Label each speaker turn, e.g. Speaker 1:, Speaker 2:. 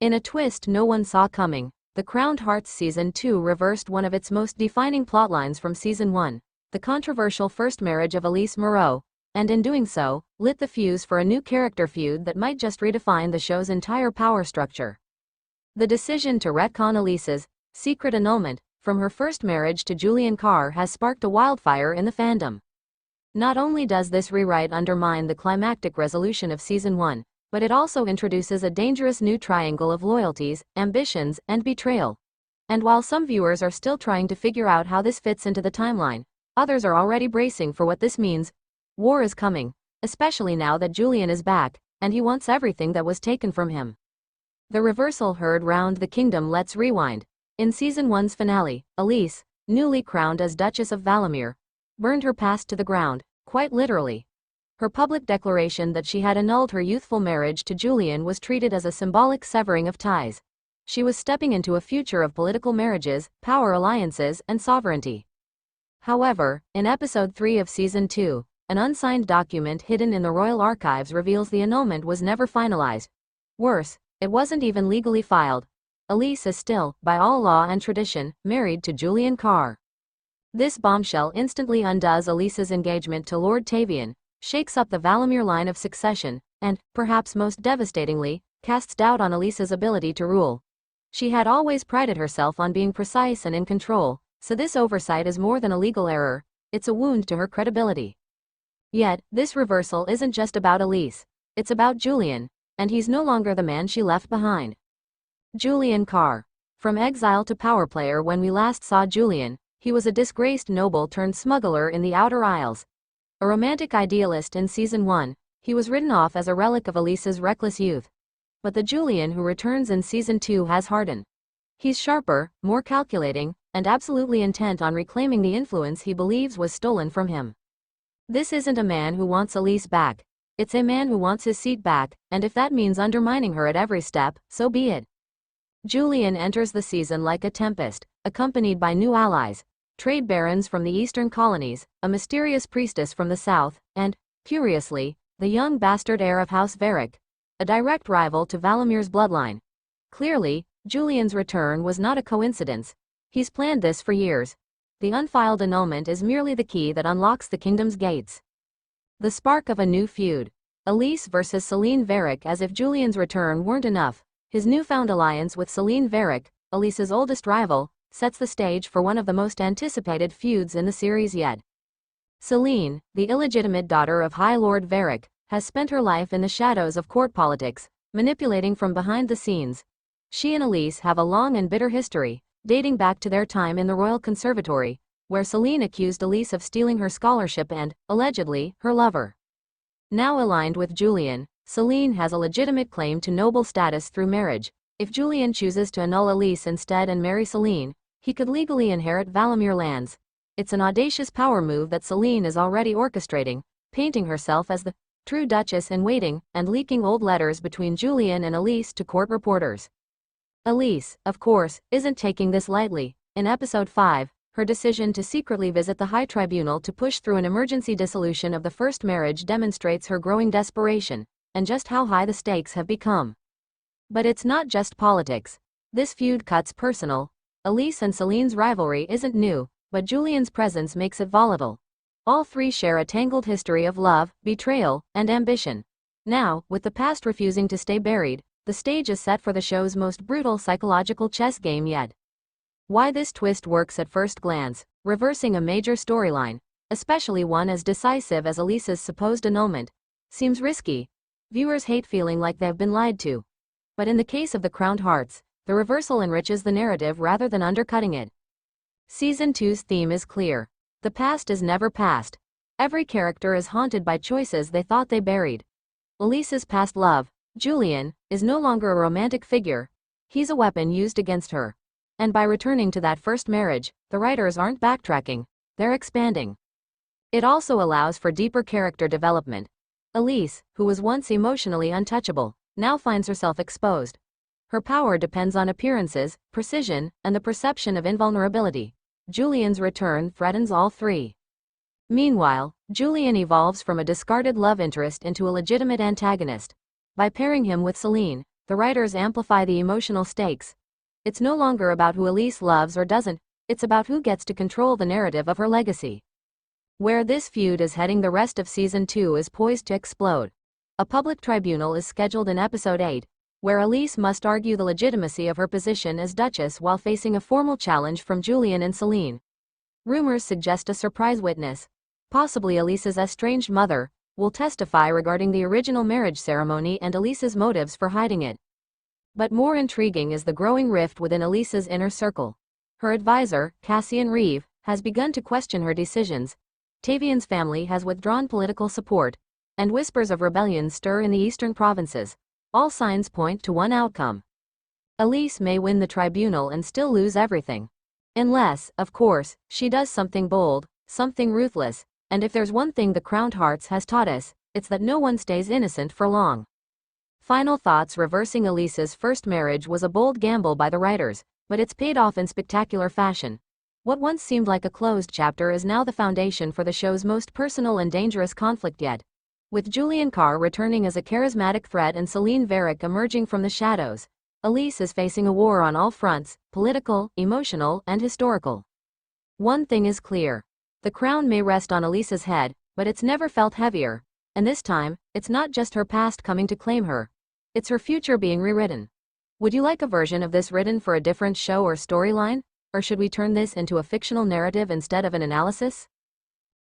Speaker 1: In a twist no one saw coming, The Crowned Hearts Season 2 reversed one of its most defining plotlines from Season 1, the controversial first marriage of Elise Moreau, and in doing so, lit the fuse for a new character feud that might just redefine the show's entire power structure. The decision to retcon Elise's secret annulment from her first marriage to Julian Carr has sparked a wildfire in the fandom. Not only does this rewrite undermine the climactic resolution of Season 1, but it also introduces a dangerous new triangle of loyalties, ambitions, and betrayal. And while some viewers are still trying to figure out how this fits into the timeline, others are already bracing for what this means. War is coming, especially now that Julian is back, and he wants everything that was taken from him. The reversal heard round the kingdom. Let's rewind. In Season 1's finale, Elise, newly crowned as Duchess of Valamir, burned her past to the ground, quite literally. Her public declaration that she had annulled her youthful marriage to Julian was treated as a symbolic severing of ties. She was stepping into a future of political marriages, power alliances, and sovereignty. However, in Episode 3 of Season 2, an unsigned document hidden in the royal archives reveals the annulment was never finalized. Worse, it wasn't even legally filed. Elise is still, by all law and tradition, married to Julian Carr. This bombshell instantly undoes Elise's engagement to Lord Tavian, shakes up the Valamir line of succession, and, perhaps most devastatingly, casts doubt on Elise's ability to rule. She had always prided herself on being precise and in control, so this oversight is more than a legal error, it's a wound to her credibility. Yet, this reversal isn't just about Elise, it's about Julian, and he's no longer the man she left behind. Julian Carr. From exile to power player. When we last saw Julian, he was a disgraced noble turned smuggler in the Outer Isles. A romantic idealist in Season 1, he was written off as a relic of Elise's reckless youth. But the Julian who returns in Season 2 has hardened. He's sharper, more calculating, and absolutely intent on reclaiming the influence he believes was stolen from him. This isn't a man who wants Elise back. It's a man who wants his seat back, and if that means undermining her at every step, so be it. Julian enters the season like a tempest, accompanied by new allies. Trade barons from the eastern colonies, a mysterious priestess from the south, and, curiously, the young bastard heir of House Varric, a direct rival to Valamir's bloodline. Clearly, Julian's return was not a coincidence. He's planned this for years. The unfiled annulment is merely the key that unlocks the kingdom's gates. The spark of a new feud. Elise versus Selene Varric. As if Julian's return weren't enough, his newfound alliance with Selene Varric, Elise's oldest rival, sets the stage for one of the most anticipated feuds in the series yet. Selene, the illegitimate daughter of High Lord Varric, has spent her life in the shadows of court politics, manipulating from behind the scenes. She and Elise have a long and bitter history, dating back to their time in the Royal Conservatory, where Selene accused Elise of stealing her scholarship and, allegedly, her lover. Now aligned with Julian, Selene has a legitimate claim to noble status through marriage. If Julian chooses to annul Elise instead and marry Selene, he could legally inherit Valamir lands. It's an audacious power move that Selene is already orchestrating, painting herself as the true Duchess in waiting, and leaking old letters between Julian and Elise to court reporters. Elise, of course, isn't taking this lightly. In Episode 5, her decision to secretly visit the High Tribunal to push through an emergency dissolution of the first marriage demonstrates her growing desperation, and just how high the stakes have become. But it's not just politics. This feud cuts personal. Elise and Selene's rivalry isn't new, but Julian's presence makes it volatile. All three share a tangled history of love, betrayal, and ambition. Now, with the past refusing to stay buried, the stage is set for the show's most brutal psychological chess game yet. Why this twist works at first glance, reversing a major storyline, especially one as decisive as Elise's supposed annulment, seems risky. Viewers hate feeling like they've been lied to. But in the case of The Crowned Hearts, the reversal enriches the narrative rather than undercutting it. Season 2's theme is clear. The past is never past. Every character is haunted by choices they thought they buried. Elise's past love, Julian, is no longer a romantic figure. He's a weapon used against her. And by returning to that first marriage, the writers aren't backtracking, they're expanding. It also allows for deeper character development. Elise, who was once emotionally untouchable, now finds herself exposed. Her power depends on appearances, precision, and the perception of invulnerability. Julian's return threatens all three. Meanwhile, Julian evolves from a discarded love interest into a legitimate antagonist. By pairing him with Selene, the writers amplify the emotional stakes. It's no longer about who Elise loves or doesn't, it's about who gets to control the narrative of her legacy. Where this feud is heading, the rest of Season 2 is poised to explode. A public tribunal is scheduled in Episode 8, where Elise must argue the legitimacy of her position as Duchess while facing a formal challenge from Julian and Celine. Rumors suggest a surprise witness, possibly Elise's estranged mother, will testify regarding the original marriage ceremony and Elise's motives for hiding it. But more intriguing is the growing rift within Elise's inner circle. Her advisor, Cassian Reeve, has begun to question her decisions. Tavian's family has withdrawn political support, and whispers of rebellion stir in the eastern provinces. All signs point to one outcome. Elise may win the tribunal and still lose everything. Unless, of course, she does something bold, something ruthless, and if there's one thing the Crowned Hearts has taught us, it's that no one stays innocent for long. Final thoughts. Reversing Elise's first marriage was a bold gamble by the writers, but it's paid off in spectacular fashion. What once seemed like a closed chapter is now the foundation for the show's most personal and dangerous conflict yet. With Julian Carr returning as a charismatic threat and Celine Varick emerging from the shadows, Elise is facing a war on all fronts, political, emotional, and historical. One thing is clear. The crown may rest on Elise's head, but it's never felt heavier. And this time, it's not just her past coming to claim her. It's her future being rewritten. Would you like a version of this written for a different show or storyline? Or should we turn this into a fictional narrative instead of an analysis?